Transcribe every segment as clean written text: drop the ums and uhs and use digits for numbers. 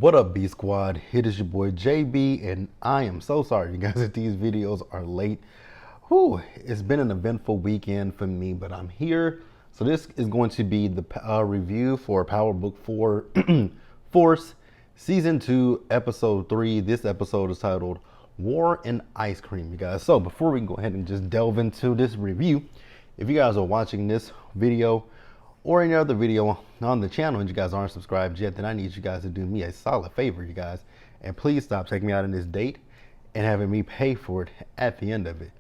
What up, B Squad? It is your boy JB, and I am so sorry, you guys, that these videos are late. Whew, it's been an eventful weekend for me, but I'm here. So this is going to be the review for Power Book 4 Force Season 2, Episode 3. This episode is titled War and Ice Cream, you guys. So before we go ahead and just delve into this review, if you guys are watching this video or any other video on the channel and you guys aren't subscribed yet, then I need you guys to do me a solid favor, you guys, and please stop taking me out on this date and having me pay for it at the end of it.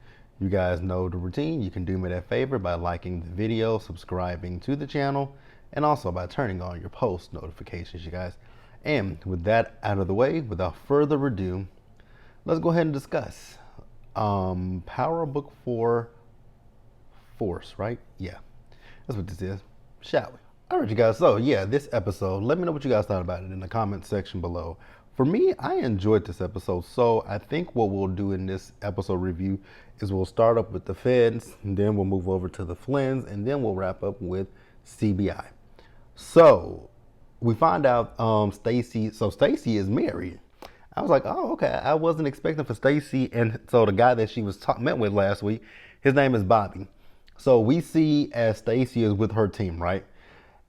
You guys know the routine. You can do me that favor by liking the video, subscribing to the channel, and also by turning on your post notifications, you guys. And with that out of the way, without further ado, let's go ahead and discuss Power Book 4 Force, right? Yeah, that's what this is. Shall we? All right, you guys. So yeah, this episode, let me know what you guys thought about it in the comment section below. For me, I enjoyed this episode. So I think what we'll do in this episode review is we'll start up with the feds, and then we'll move over to the Flynns, and then we'll wrap up with CBI. So we find out Stacy. So Stacy is married. I was like, oh, okay. I wasn't expecting for Stacy, and so the guy that she was met with last week, his name is Bobby. So we see as Stacy is with her team, right?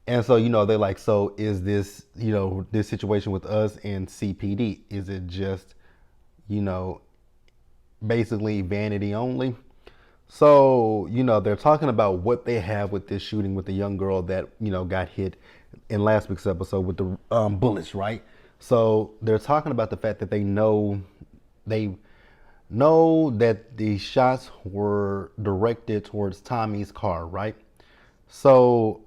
And so, they're like, so is this, this situation with us and CPD, is it just, basically vanity only? So, they're talking about what they have with this shooting with the young girl that, got hit in last week's episode with the bullets, right? So they're talking about the fact that they know that the shots were directed towards Tommy's car, right? So,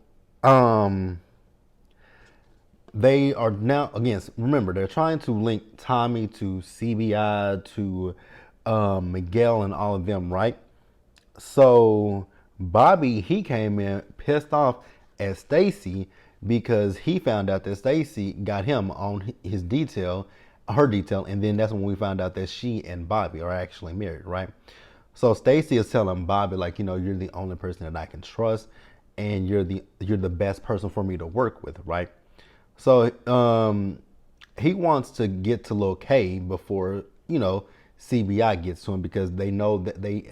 they are now, again, remember, they're trying to link Tommy to CBI, to Miguel and all of them, right? So Bobby, he came in pissed off at Stacy because he found out that Stacy got him on her detail, and then that's when we found out that she and Bobby are actually married, right? So Stacy is telling Bobby, like, you're the only person that I can trust, and you're the best person for me to work with, right? So he wants to get to Lil K before CBI gets to him, because they know that they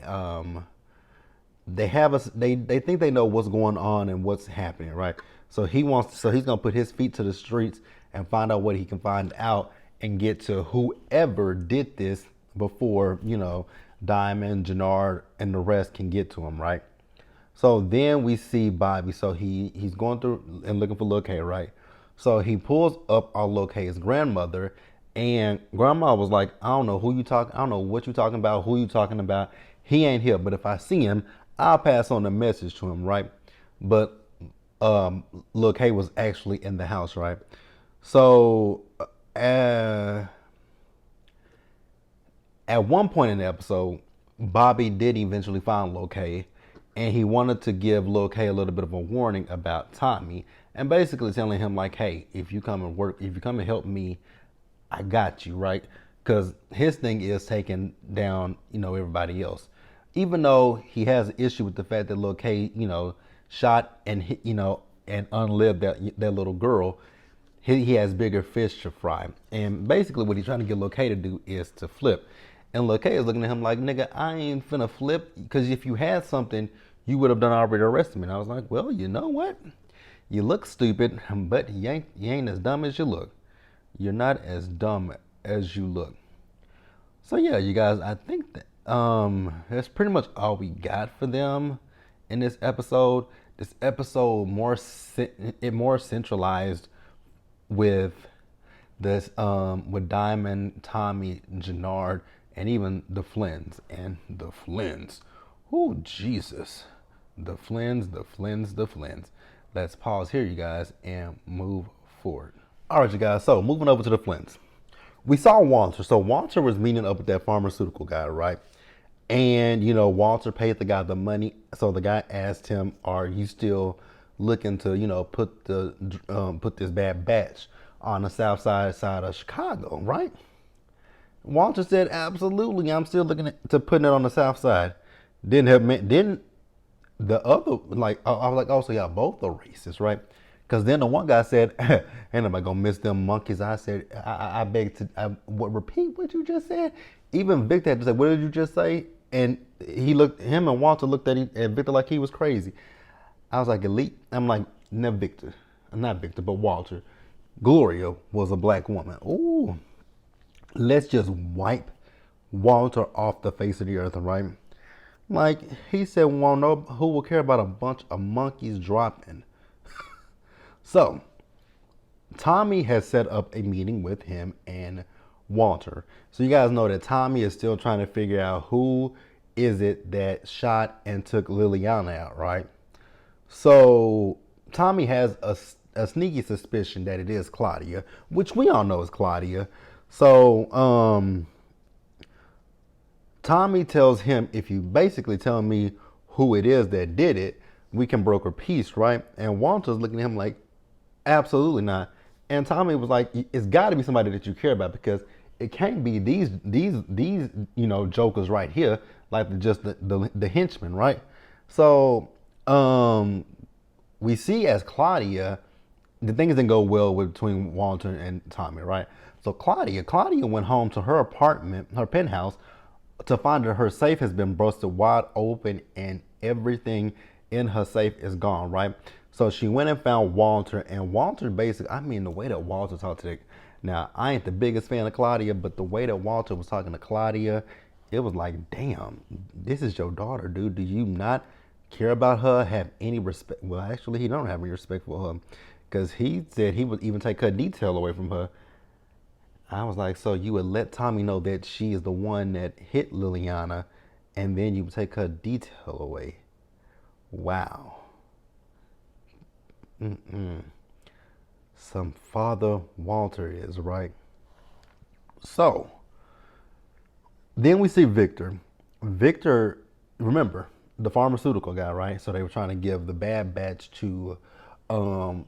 think they know what's going on and what's happening, right? So he's gonna put his feet to the streets and find out what he can find out and get to whoever did this before, Diamond, Jannard, and the rest can get to him, right? So then we see Bobby. So he's going through and looking for Lil K, right? So he pulls up our Lil K's grandmother, and grandma was like, I don't know what you talking about, who you talking about. He ain't here, but if I see him, I'll pass on the message to him, right? But Lil K was actually in the house, right? So at one point in the episode, Bobby did eventually find Lil K, and he wanted to give Lil K a little bit of a warning about Tommy, and basically telling him, like, hey, if you come and help me, I got you, right? Because his thing is taking down, everybody else. Even though he has an issue with the fact that Lil K, shot and hit, and unlived that little girl, he has bigger fish to fry. And basically what he's trying to get Lil K to do is to flip. And Lil K is looking at him like, nigga, I ain't finna flip, because if you had something, you would have done already arrested me. And I was like, well, you know what? You look stupid, but you ain't as dumb as you look. You're not as dumb as you look. So yeah, you guys, I think that that's pretty much all we got for them in this episode. This episode more centralized with this with Diamond, Tommy, Jannard, and even the Flynns. And the Flynns. Oh, Jesus. The Flynns. Let's pause here, you guys, and move forward. All right, you guys. So moving over to the Flynns. We saw Walter. So Walter was meeting up with that pharmaceutical guy, right? And, Walter paid the guy the money. So the guy asked him, are you still looking to, put this bad batch on the south side of Chicago, right? Walter said, absolutely. I'm still looking to putting it on the south side. Didn't the other, like, I was like, oh, so y'all both are racist, right? Because then the one guy said, ain't nobody gonna miss them monkeys. I said, I beg to repeat what you just said. Even Victor had to say, what did you just say? And him and Walter looked at Victor like he was crazy. I was like, Elite? I'm like, never Victor. Not Victor, but Walter. Gloria was a black woman. Ooh, let's just wipe Walter off the face of the earth, right? Like, he said, well, no, who will care about a bunch of monkeys dropping? So, Tommy has set up a meeting with him and Walter. So you guys know that Tommy is still trying to figure out who is it that shot and took Liliana out, right? So Tommy has a sneaky suspicion that it is Claudia, which we all know is Claudia. So Tommy tells him, if you basically tell me who it is that did it, we can broker peace, right? And Walter's looking at him like, absolutely not. And Tommy was like, it's got to be somebody that you care about, because it can't be these jokers right here, like just the henchmen, right? So we see as Claudia, the things didn't go well between Walter and Tommy, right? So Claudia went home to her apartment, her penthouse, to find that her safe has been busted wide open and everything in her safe is gone, right? So she went and found Walter, and Walter basically, I mean, the way that Walter talked to now, I ain't the biggest fan of Claudia, but the way that Walter was talking to Claudia, it was like, damn, this is your daughter, dude. Do you not care about her, have any respect? Well, actually, he don't have any respect for her, because he said he would even take her detail away from her. I was like, so you would let Tommy know that she is the one that hit Liliana, and then you would take her detail away. Wow. Some father Walter is, right? So then we see Victor. Victor, remember, the pharmaceutical guy, right? So they were trying to give the bad batch to Walter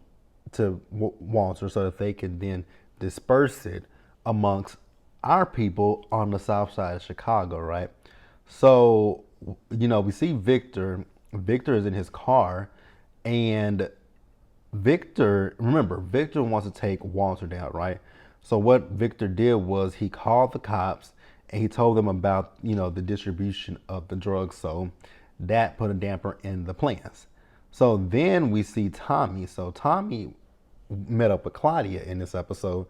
so that they could then disperse it amongst our people on the south side of Chicago, right? So, we see Victor. Victor is in his car, and Victor wants to take Walter down, right? So what Victor did was he called the cops and he told them about, the distribution of the drugs. So that put a damper in the plans. So then we see Tommy. So Tommy met up with Claudia in this episode,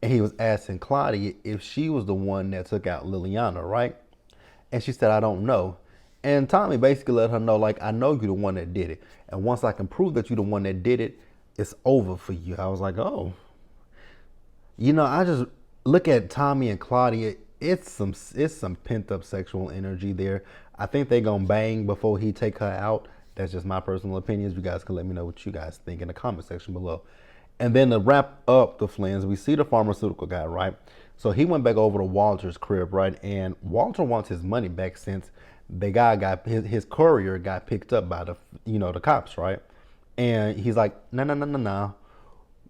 and he was asking Claudia if she was the one that took out Liliana, right? And she said, I don't know. And Tommy basically let her know, like, I know you're the one that did it. And once I can prove that you're the one that did it, it's over for you. I was like, oh. I just look at Tommy and Claudia. It's some pent up sexual energy there. I think they gonna bang before he take her out. That's just my personal opinions. You guys can let me know what you guys think in the comment section below. And then to wrap up the Flins, we see the pharmaceutical guy, right? So he went back over to Walter's crib, right? And Walter wants his money back since the guy got his courier got picked up by the cops, right? And he's like, no.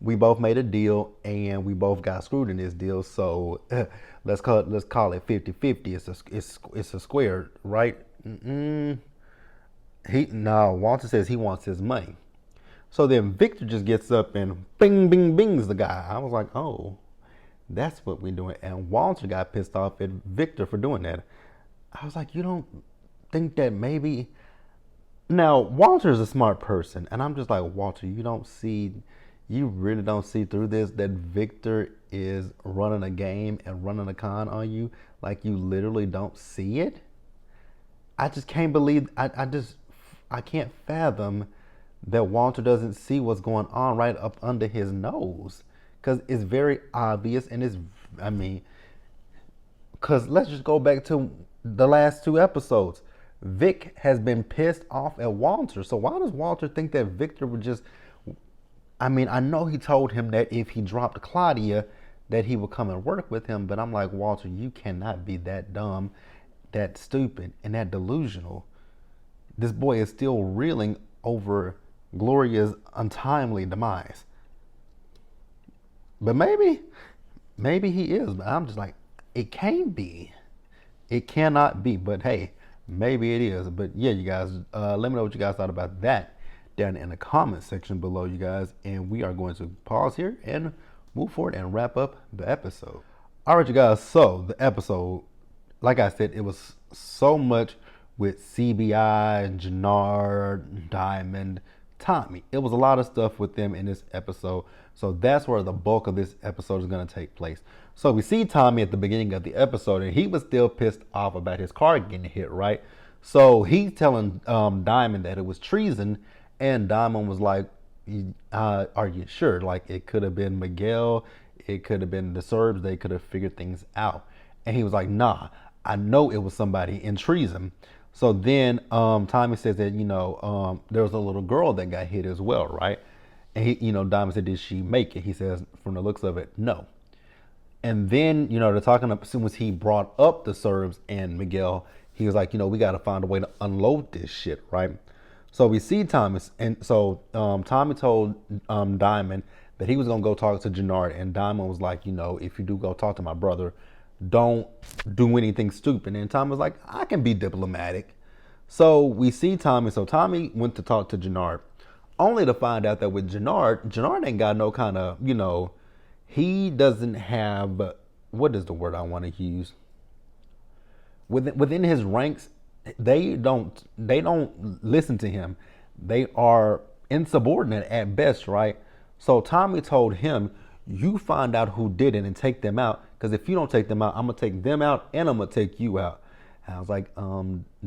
We both made a deal and we both got screwed in this deal. So let's call it 50-50. It's a square, right? Walter says he wants his money. So then Victor just gets up and bing, bing, bings the guy. I was like, oh, that's what we're doing. And Walter got pissed off at Victor for doing that. I was like, you don't think that maybe... Now, Walter is a smart person. And I'm just like, Walter, you really don't see through this that Victor is running a game and running a con on you? Like, you literally don't see it? I just can't believe... I can't fathom that Walter doesn't see what's going on right up under his nose, because it's very obvious. And because let's just go back to the last two episodes. Vic has been pissed off at Walter. So why does Walter think that Victor would just... I know he told him that if he dropped Claudia, that he would come and work with him. But I'm like, Walter, you cannot be that dumb, that stupid, and that delusional. This boy is still reeling over Gloria's untimely demise. But maybe he is. But I'm just like, it can't be. It cannot be. But hey, maybe it is. But yeah, you guys, let me know what you guys thought about that. down in the comment section below, you guys. And we are going to pause here and move forward and wrap up the episode. All right, you guys. So the episode, like I said, it was so much with CBI, Jannard, Diamond, Tommy. It was a lot of stuff with them in this episode. So that's where the bulk of this episode is going to take place. So we see Tommy at the beginning of the episode, and he was still pissed off about his car getting hit, right? So he's telling Diamond that it was treason, and Diamond was like, are you sure? Like, it could have been Miguel, it could have been the Serbs, they could have figured things out. And he was like, nah, I know it was somebody in treason. So then Tommy says that, there was a little girl that got hit as well, right? And he, Diamond said, did she make it? He says, from the looks of it, no. And then, they're talking, as soon as he brought up the Serbs and Miguel, he was like, we got to find a way to unload this shit, right? So we see Thomas, and so Tommy told Diamond that he was going to go talk to Jannard, and Diamond was like, if you do go talk to my brother, don't do anything stupid. And Tommy was like, I can be diplomatic. So we see Tommy. So Tommy went to talk to Jannard, only to find out that with Jannard ain't got no kind of, he doesn't have, what is the word I want to use? Within his ranks, they don't listen to him. They are insubordinate at best, right? So Tommy told him, you find out who did it and take them out, because if you don't take them out, I'm gonna take them out and I'm gonna take you out. And I was like,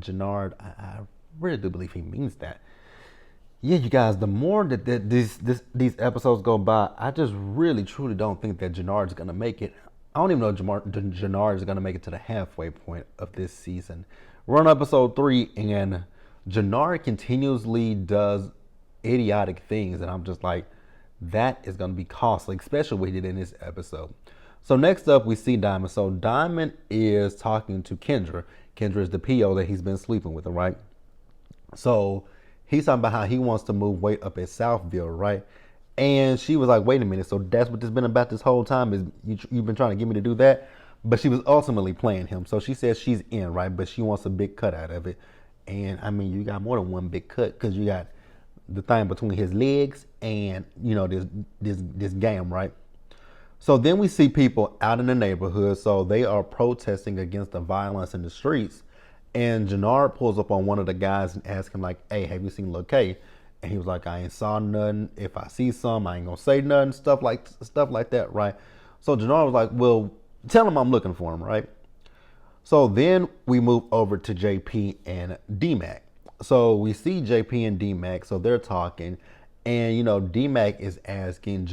Jannard, I really do believe he means that. Yeah, you guys, the more that these episodes go by, I just really truly don't think that Jannard's gonna make it. I don't even know if Jannard is gonna make it to the halfway point of this season. We're on episode 3, and Jannard continuously does idiotic things, and I'm just like, that is going to be costly, especially what he did in this episode. So next up, we see Diamond. So Diamond is talking to Kendra. Kendra is the PO that he's been sleeping with, right? So he's talking about how he wants to move way up at Southville, right? And she was like, wait a minute, so that's what this been about this whole time, is you've been trying to get me to do that? But she was ultimately playing him. So she says she's in, right? But she wants a big cut out of it. And I mean, you got more than one big cut, because you got the thing between his legs and, this game, right? So then we see people out in the neighborhood. So they are protesting against the violence in the streets. And Jannard pulls up on one of the guys and asks him, like, hey, have you seen Lil K? And he was like, I ain't saw nothing. If I see some, I ain't gonna say nothing. Stuff like that, right? So Jannard was like, well, tell him I'm looking for him, right? So then we move over to JP and D-Mac. So we see JP and D-Mac, so they're talking, and D-Mac is asking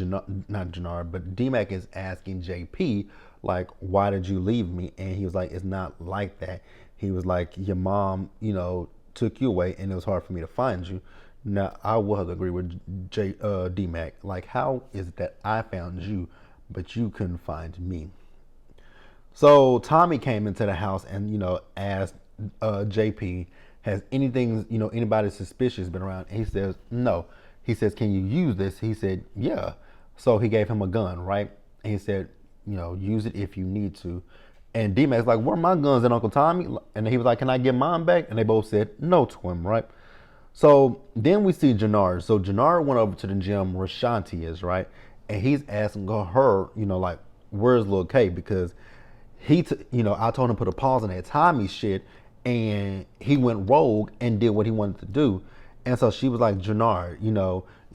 not Jannard, but D-Mac is asking JP, like, why did you leave me? And he was like, it's not like that. He was like, your mom, took you away, and it was hard for me to find you. Now I will have to agree with D-Mac. Like, how is it that I found you, but you couldn't find me? So Tommy came into the house and asked JP, has anything, anybody suspicious been around? And he says, no. He says, can you use this? He said, yeah. So he gave him a gun, right? And he said, use it if you need to. And D-Mac's like, where are my guns at, Uncle Tommy? And he was like, can I get mine back? And they both said no to him, right? So then we see Jannard. So Jannard went over to the gym where Shanti is, right? And he's asking her, like, where's Lil K? Because I told him to put a pause on that Tommy shit, and he went rogue and did what he wanted to do. And so she was like, Jannard,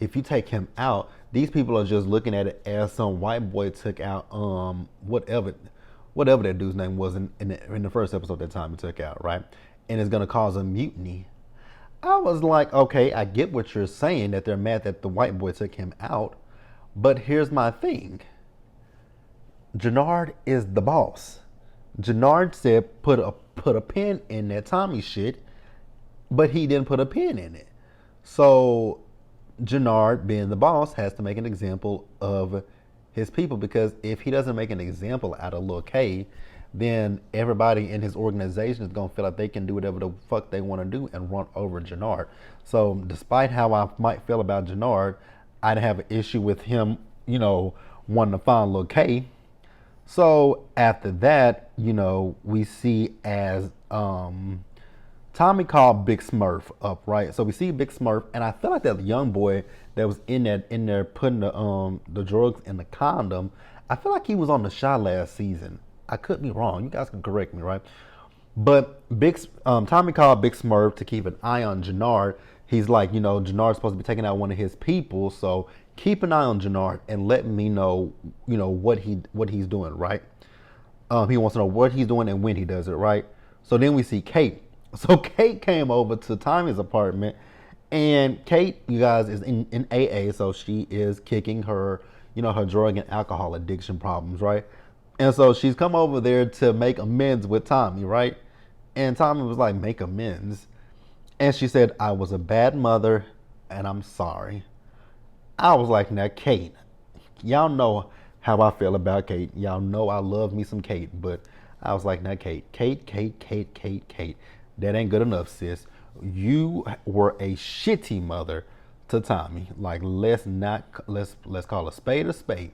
if you take him out, these people are just looking at it as some white boy took out whatever that dude's name was in the first episode that Tommy took out, right? And it's gonna cause a mutiny. I was like, okay, I get what you're saying, that they're mad that the white boy took him out, but here's my thing. Jannard is the boss. Jannard said put a pin in that Tommy shit, but he didn't put a pin in it. So Jannard, being the boss, has to make an example of his people, because if he doesn't make an example out of Lil K, then everybody in his organization is gonna feel like they can do whatever the fuck they want to do and run over Jannard. So despite how I might feel about Jannard, I'd have an issue with him, wanting to find Lil K. So after that, we see as Tommy called Big Smurf up, right? So we see Big Smurf, and I feel like that young boy that was in there putting the drugs in the condom. I feel like he was on the shot last season. I could be wrong. You guys can correct me, right? But Tommy called Big Smurf to keep an eye on Jannard. He's like, Jannard's supposed to be taking out one of his people, so keep an eye on Jannard and let me know, what he's doing, right? He wants to know what he's doing and when he does it, right? So then we see Kate. So Kate came over to Tommy's apartment, and Kate, you guys, is in AA, so she is kicking her, her drug and alcohol addiction problems, right? And so she's come over there to make amends with Tommy, right? And Tommy was like, make amends. And she said, I was a bad mother and I'm sorry. I was like, now, Kate, y'all know how I feel about Kate. Y'all know I love me some Kate, but I was like, now, Kate. That ain't good enough, sis. You were a shitty mother to Tommy. Like, let's call a spade a spade.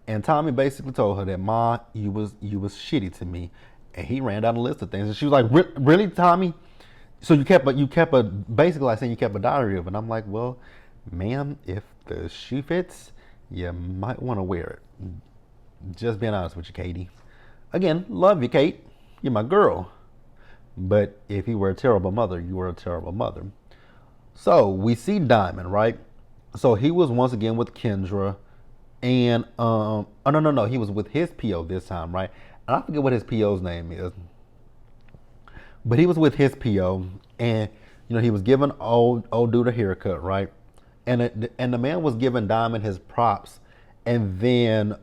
And Tommy basically told her that, Ma, you was shitty to me. And he ran down a list of things. And she was like, really, Tommy? So you kept basically like saying you kept a diary of it. And I'm like, well, ma'am, if the shoe fits, you might want to wear it. Just being honest with you, Katie. Again, love you, Kate. You're my girl. But if you were a terrible mother, you were a terrible mother. So we see Diamond, right? So he was once again with Kendra. And oh no, he was with his PO this time, right? And I forget what his PO's name is. But he was with his PO, and he was giving old dude a haircut, right? And the man was giving Diamond his props, and then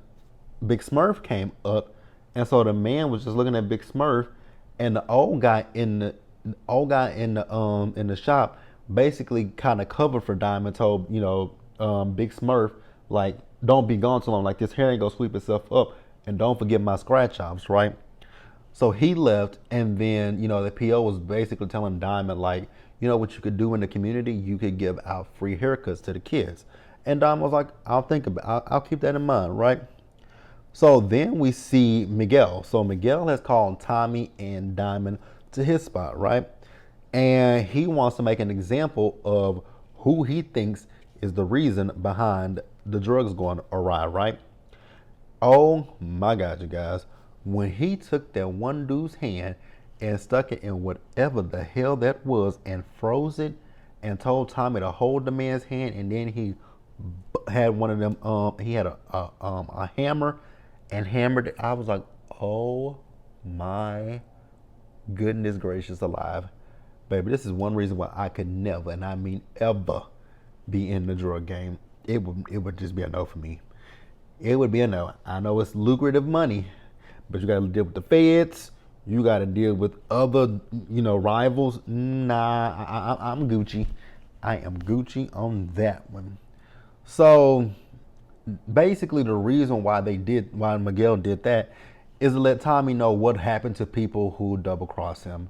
Big Smurf came up, and so the man was just looking at Big Smurf, and the old guy in the shop basically kind of covered for Diamond, told Big Smurf, like, don't be gone too long, like this hair ain't gonna sweep itself up, and don't forget my scratch offs, right? So he left, and then the PO was basically telling Diamond, like, what you could do in the community, you could give out free haircuts to the kids. And Diamond was like, I'll keep that in mind, right? So then we see Miguel. So Miguel has called Tommy and Diamond to his spot, right? And he wants to make an example of who he thinks is the reason behind the drugs going awry, right? Oh my God, you guys. When he took that one dude's hand and stuck it in whatever the hell that was and froze it and told Tommy to hold the man's hand, and then he had one of them, he had a hammer and hammered it. I was like, oh my goodness gracious alive. Baby, this is one reason why I could never, and I mean ever, be in the drug game. It would just be a no for me. It would be a no. I know it's lucrative money, but you got to deal with the feds. You got to deal with other, rivals. Nah, I'm Gucci. I am Gucci on that one. So basically, the reason why Miguel did that is to let Tommy know what happened to people who double cross him.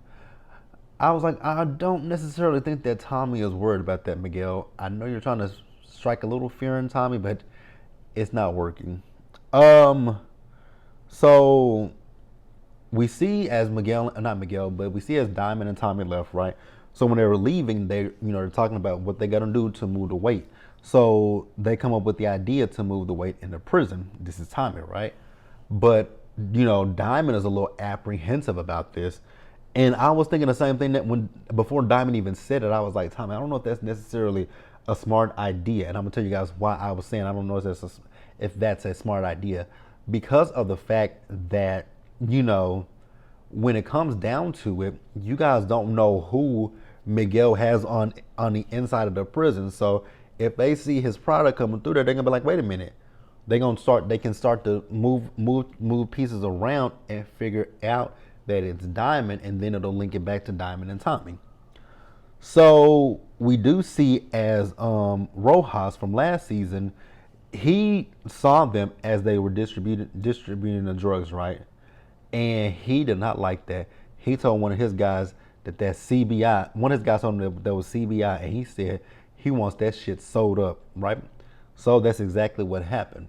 I was like, I don't necessarily think that Tommy is worried about that, Miguel. I know you're trying to strike a little fear in Tommy, but it's not working. So we see as we see as Diamond and Tommy left, right? So when they were leaving, they're talking about what they got to do to move the weight. So they come up with the idea to move the weight into prison. This is Tommy, right? But Diamond is a little apprehensive about this. And I was thinking the same thing before Diamond even said it. I was like, Tommy, I don't know if that's necessarily a smart idea. And I'm gonna tell you guys why I was saying I don't know if that's a smart idea, because of the fact that when it comes down to it, you guys don't know who Miguel has on the inside of the prison. So if they see his product coming through there, they're gonna be like, wait a minute. They can start to move pieces around and figure out that it's Diamond, and then it'll link it back to Diamond and Tommy. So we do see as Rojas from last season, he saw them as they were distributing the drugs, right? And he did not like that. He told one of his guys that CBI, one of his guys told him that was CBI, and he said he wants that shit sold up, right? So that's exactly what happened.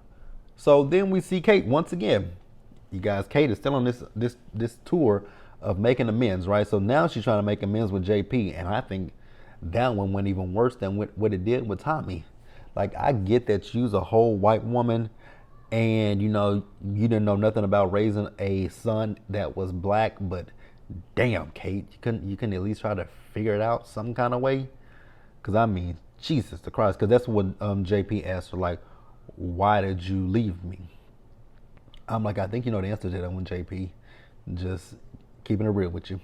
So then we see Kate once again. You guys, Kate is still on this tour of making amends, right? So now she's trying to make amends with JP, and I think that one went even worse than what it did with Tommy. Like, I get that you's a whole white woman, and you didn't know nothing about raising a son that was black, but damn, Kate, you couldn't at least try to figure it out some kind of way. Because I mean, Jesus the Christ, because that's what JP asked her, like, why did you leave me? I'm like, I think you know the answer to that one, JP. Just keeping it real with you.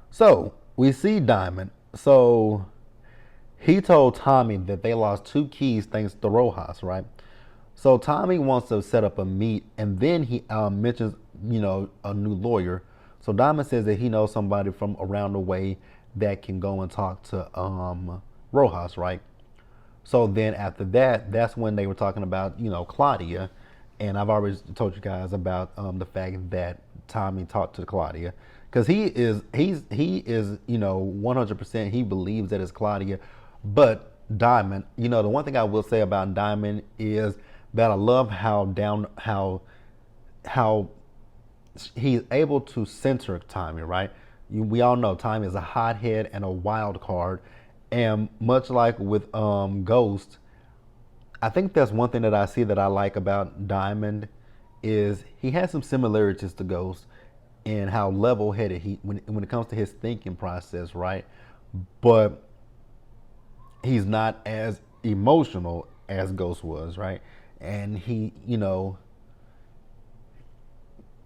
So we see Diamond. So he told Tommy that they lost 2 keys thanks to Rojas, right? So Tommy wants to set up a meet, and then he mentions, a new lawyer. So Diamond says that he knows somebody from around the way that can go and talk to Rojas, right? So then after that, that's when they were talking about, Claudia. And I've already told you guys about the fact that Tommy talked to Claudia. Because he is 100% he believes that it's Claudia. But Diamond, the one thing I will say about Diamond is that I love how he's able to center Tommy, right? We all know Tommy is a hothead and a wild card. And much like with Ghost, I think that's one thing that I see that I like about Diamond is he has some similarities to Ghost in how level-headed he when it comes to his thinking process, right? But he's not as emotional as Ghost was, right? And he,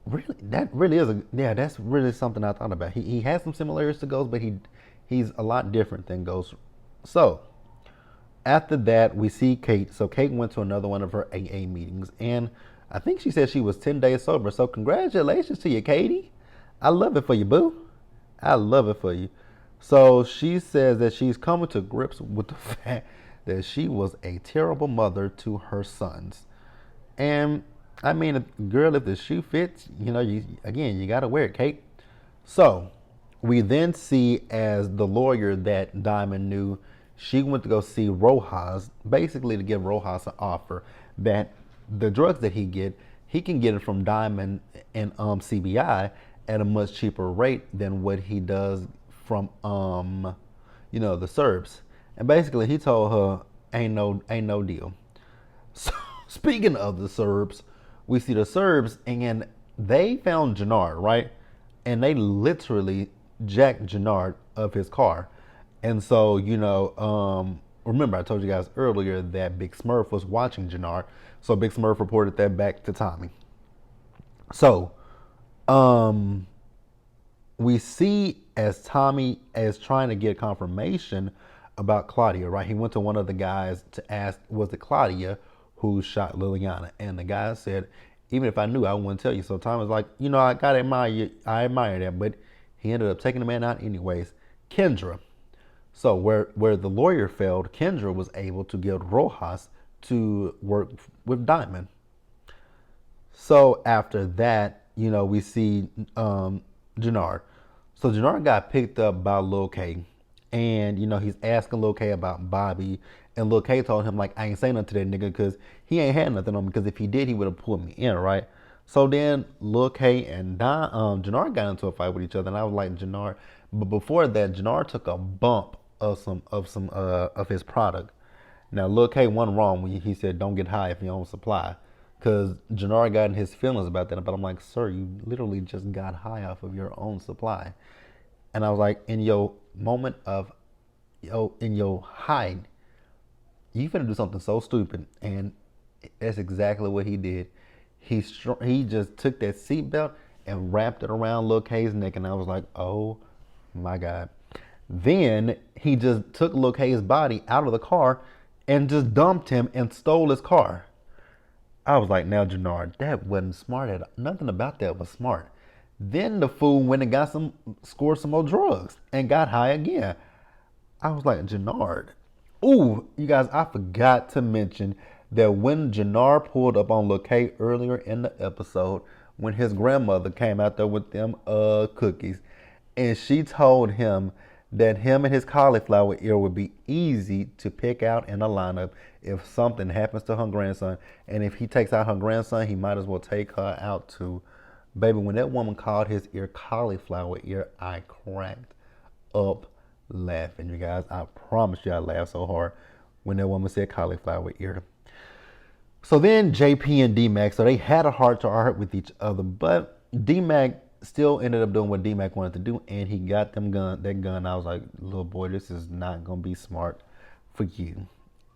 really that really is that's really something I thought about. He has some similarities to Ghost, but he's a lot different than Ghost. So after that, we see Kate. So Kate went to another one of her AA meetings, and I think she said she was 10 days sober. So congratulations to you, Katie. I love it for you, boo. I love it for you. So she says that she's coming to grips with the fact that she was a terrible mother to her sons. And I mean, girl, if the shoe fits, you got to wear it, Kate. So we then see as the lawyer that Diamond knew, she went to go see Rojas, basically to give Rojas an offer that the drugs that he can get it from Diamond and CBI at a much cheaper rate than what he does from the Serbs. And basically he told her ain't no deal. So speaking of the Serbs, we see the Serbs and they found Jannard, right? And they literally jacked Jannard of his car. And so, remember I told you guys earlier that Big Smurf was watching Jannard. So Big Smurf reported that back to Tommy. So, we see as Tommy is trying to get confirmation about Claudia, right? He went to one of the guys to ask, was it Claudia who shot Liliana? And the guy said, even if I knew, I wouldn't tell you. So Tommy's like, I gotta admire you. I admire that, but he ended up taking the man out anyways. Kendra. So where the lawyer failed, Kendra was able to get Rojas to work with Diamond. So after that, we see Jannard. So Jannard got picked up by Lil K. And, he's asking Lil K about Bobby. And Lil K told him, like, I ain't saying nothing to that nigga because he ain't had nothing on me. Because if he did, he would have pulled me in, right? So then Lil K and Jannard got into a fight with each other. And I was like, Jannard. But before that, Jannard took a bump of his product. Now, Lil K wasn't wrong when he said, don't get high if you don't supply. Because Jannard got in his feelings about that. But I'm like, sir, you literally just got high off of your own supply. And I was like, in your moment of, in your high, you finna do something so stupid. And that's exactly what he did. He just took that seatbelt and wrapped it around Lil K's neck. And I was like, oh my God. Then he just took Lil K's body out of the car and just dumped him and stole his car. I was like, now, Jannard, that wasn't smart at all. Nothing about that was smart. Then the fool went and scored some more drugs and got high again. I was like, Jannard. Ooh, you guys, I forgot to mention that when Jannard pulled up on Lil K earlier in the episode, when his grandmother came out there with them cookies, and she told him that him and his cauliflower ear would be easy to pick out in a lineup if something happens to her grandson. And if he takes out her grandson, he might as well take her out too. Baby, when that woman called his ear cauliflower ear, I cracked up laughing, you guys. I promise you I laughed so hard when that woman said cauliflower ear. So then JP and D-Mac, so they had a heart to heart with each other, but D-Mac still ended up doing what D-Mac wanted to do, and he got that gun. I was like, little boy, this is not gonna be smart for you.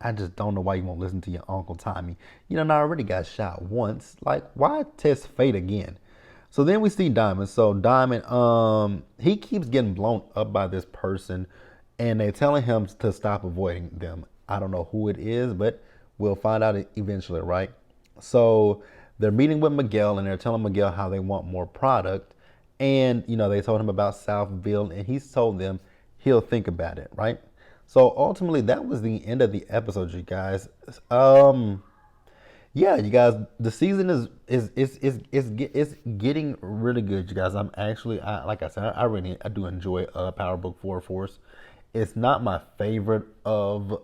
I just don't know why you won't listen to your Uncle Tommy. You know, I already got shot once. Like, why test fate again? So then we see Diamond. So Diamond, he keeps getting blown up by this person, and they're telling him to stop avoiding them. I don't know who it is, but we'll find out eventually, right? So they're meeting with Miguel, and they're telling Miguel how they want more product, and they told him about Southville, and he's told them he'll think about it, right? So ultimately, that was the end of the episode, you guys. Yeah, you guys, the season is getting really good, you guys. I'm actually, like I said, I do enjoy Power Book 4 Force. It's not my favorite of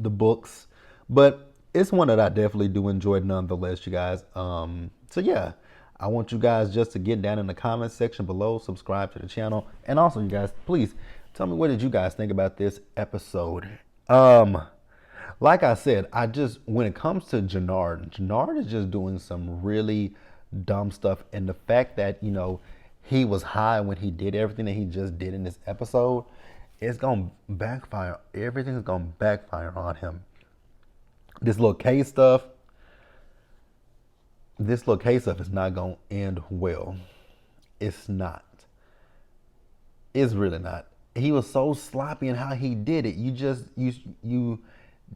the books, but it's one that I definitely do enjoy nonetheless, you guys. So yeah, I want you guys just to get down in the comment section below, subscribe to the channel, and also, you guys, please tell me what did you guys think about this episode. Like I said, when it comes to Jannard is just doing some really dumb stuff. And the fact that, he was high when he did everything that he just did in this episode, it's going to backfire. Everything's going to backfire on him. This little K stuff is not going to end well. It's not. It's really not. He was so sloppy in how he did it. You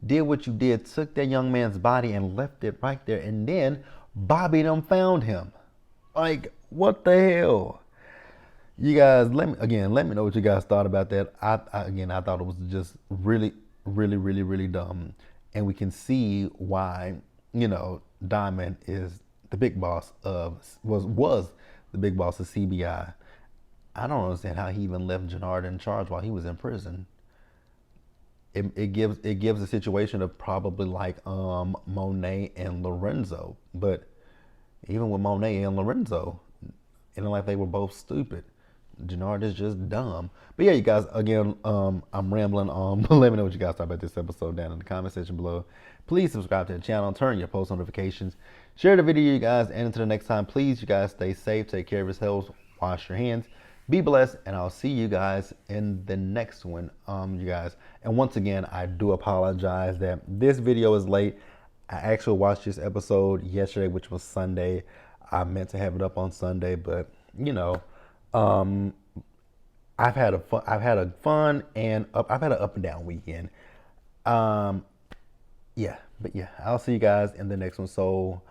did what you did, took that young man's body and left it right there, and then Bobby them found him. Like, what the hell? You guys, let me know what you guys thought about that. I thought it was just really, really, really, really dumb, and we can see why Diamond is the big boss was the big boss of CBI. I don't understand how he even left Jannard in charge while he was in prison. It gives a situation of probably like Monet and Lorenzo, but even with Monet and Lorenzo, it looked like they were both stupid. Jannard is just dumb. But yeah, you guys, again, I'm rambling on. Let me know what you guys thought about this episode down in the comment section below. Please subscribe to the channel, turn your post notifications, share the video, you guys, and until the next time, please, you guys, stay safe, take care of yourselves, wash your hands, be blessed, and I'll see you guys in the next one, you guys. And once again, I do apologize that this video is late. I actually watched this episode yesterday, which was Sunday. I meant to have it up on Sunday, but I've had a fun and I've had an up and down weekend. Yeah, but yeah, I'll see you guys in the next one. So,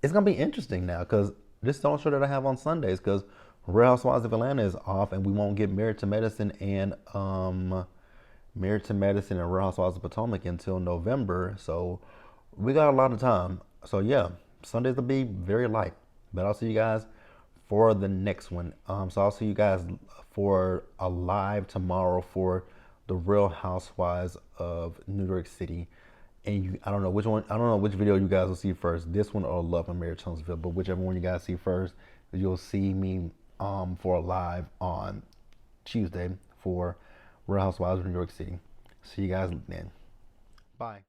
it's gonna be interesting now because this is the only show that I have on Sundays because Real Housewives of Atlanta is off, and we won't get Married to Medicine and Real Housewives of Potomac until November. So we got a lot of time. So yeah, Sundays will be very light, but I'll see you guys for the next one. So I'll see you guys for a live tomorrow for the Real Housewives of New York City. And I don't know which one. I don't know which video you guys will see first, this one or Love and Marriage Huntsville. But whichever one you guys see first, you'll see me for a live on Tuesday for Real Housewives of New York City. See you guys then. Bye.